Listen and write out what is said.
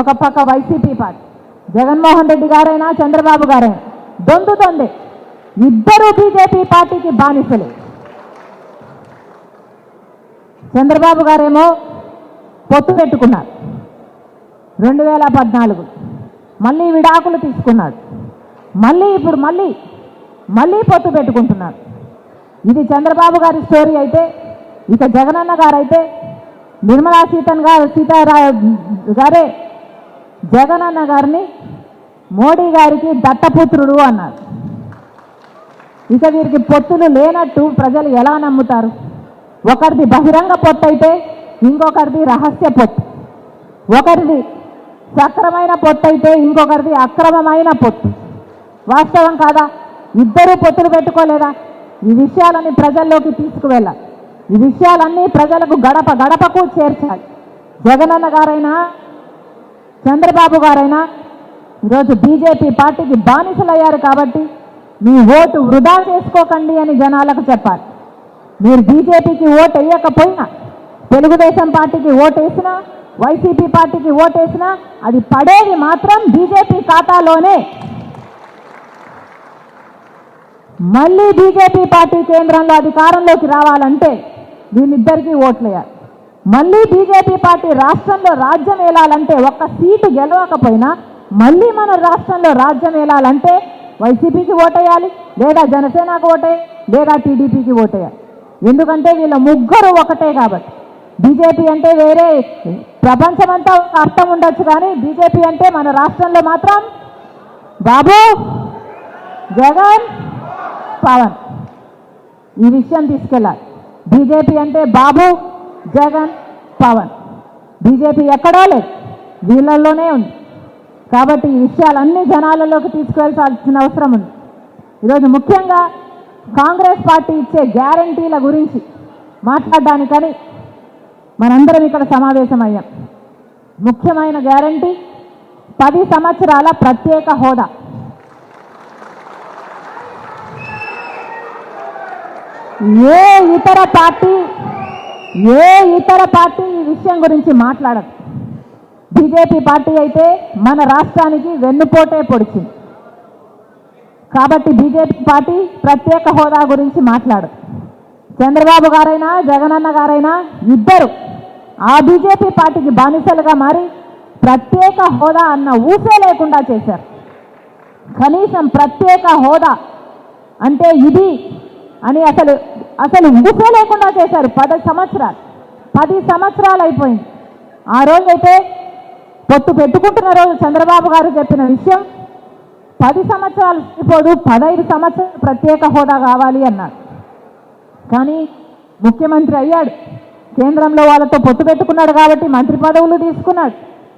ఒక పక్క YCP party, Jaganmohan Reddy గారైనా చంద్రబాబు గారైనా దొందుతోంది. ఇద్దరు బీజేపీ పార్టీకి బానిసలే. చంద్రబాబు గారేమో పొత్తు పెట్టుకున్నారు 2014, మళ్ళీ విడాకులు తీసుకున్నాడు, ఇప్పుడు మళ్ళీ పొత్తు పెట్టుకుంటున్నాడు. ఇది చంద్రబాబు గారి స్టోరీ అయితే, ఇక జగనన్న గారైతే నిర్మలా సీతారామన్ గారే జగనన్న గారిని మోడీ గారికి దత్తపుత్రుడు అన్నారు. ఇక వీరికి పొత్తులు లేనట్టు ప్రజలు ఎలా నమ్ముతారు? ఒకరిది బహిరంగ పొత్తు అయితే ఇంకొకరిది రహస్య పొత్తు, ఒకరిది సక్రమైన పొత్తు అయితే ఇంకొకరిది అక్రమమైన పొత్తు. వాస్తవం కాదా? ఇద్దరూ పొత్తులు పెట్టుకోలేదా? ఈ విషయాలని ప్రజల్లోకి తీసుకువెళ్ళాలి. ఈ విషయాలన్నీ ప్రజలకు గడప గడపకు చేర్చాలి. జగనన్న గారైనా చంద్రబాబు గారైనా ఈరోజు బీజేపీ పార్టీకి బానిసలయ్యారు కాబట్టి మీ ఓటు వృధా చేసుకోకండి అని జనాలకు చెప్పాలి. మీరు బీజేపీకి ఓటు వేయకపోయినా, తెలుగుదేశం పార్టీకి ఓటు వేసినా, వైసీపీ పార్టీకి ఓటు వేసినా అది పడేది మాత్రం బీజేపీ ఖాతాలోనే. మళ్ళీ బీజేపీ పార్టీ కేంద్రంలో అధికారంలోకి రావాలంటే వీళ్ళిద్దరికీ ఓట్లేయాలి. మళ్ళీ బీజేపీ పార్టీ రాష్ట్రంలో రాజ్యం ఏలాలంటే, ఒక్క సీటు గెలవకపోయినా మళ్ళీ మన రాష్ట్రంలో రాజ్యం ఏలాలంటే వైసీపీకి ఓటేయాలి, లేదా జనసేనకు ఓటేయాలి, లేదా టీడీపీకి ఓటేయాలి. ఎందుకంటే వీళ్ళ ముగ్గురు ఒకటే కాబట్టి. బీజేపీ అంటే వేరే ప్రపంచమంతా అర్థం ఉండొచ్చు, కానీ బీజేపీ అంటే మన రాష్ట్రంలో మాత్రం బాబు, జగన్, పవన్. ఈ విషయం తీసుకెళ్ళాలి. బీజేపీ అంటే బాబు, జగన్, పవన్. బీజేపీ ఎక్కడా లేదు, వీళ్ళల్లోనే ఉంది. కాబట్టి ఈ విషయాలన్నీ జనాలలోకి తీసుకువెళ్లాల్సిన అవసరం ఉంది. ఈరోజు ముఖ్యంగా కాంగ్రెస్ పార్టీ ఇచ్చే గ్యారంటీల గురించి మాట్లాడడానికని మనందరం ఇక్కడ సమావేశమయ్యాం. ముఖ్యమైన గ్యారంటీ 10 సంవత్సరాల ప్రత్యేక హోదా. ఏ ఇతర పార్టీ ఈ విషయం గురించి మాట్లాడదు. బీజేపీ పార్టీ అయితే మన రాష్ట్రానికి వెన్నుపోటే పొడిచింది కాబట్టి బీజేపీ పార్టీ ప్రత్యేక హోదా గురించి మాట్లాడదు. చంద్రబాబు గారైనా జగనన్న గారైనా ఇద్దరు ఆ బీజేపీ పార్టీకి బానిసలుగా మారి ప్రత్యేక హోదా అన్న ఊసే లేకుండా చేశారు. కనీసం ప్రత్యేక హోదా అంటే ఇది అని అసలు ఊసే లేకుండా చేశారు. 10 సంవత్సరాలు అయిపోయింది. ఆ రోజైతే పొత్తు పెట్టుకుంటున్న రోజు చంద్రబాబు గారు చెప్పిన విషయం 10 సంవత్సరాలు సరిపోదు, 15 సంవత్సరాలు ప్రత్యేక హోదా కావాలి అన్నాడు. కానీ ముఖ్యమంత్రి అయ్యాడు, కేంద్రంలో వాళ్ళతో పొత్తు పెట్టుకున్నాడు కాబట్టి మంత్రి పదవులు తీసుకున్నాడు.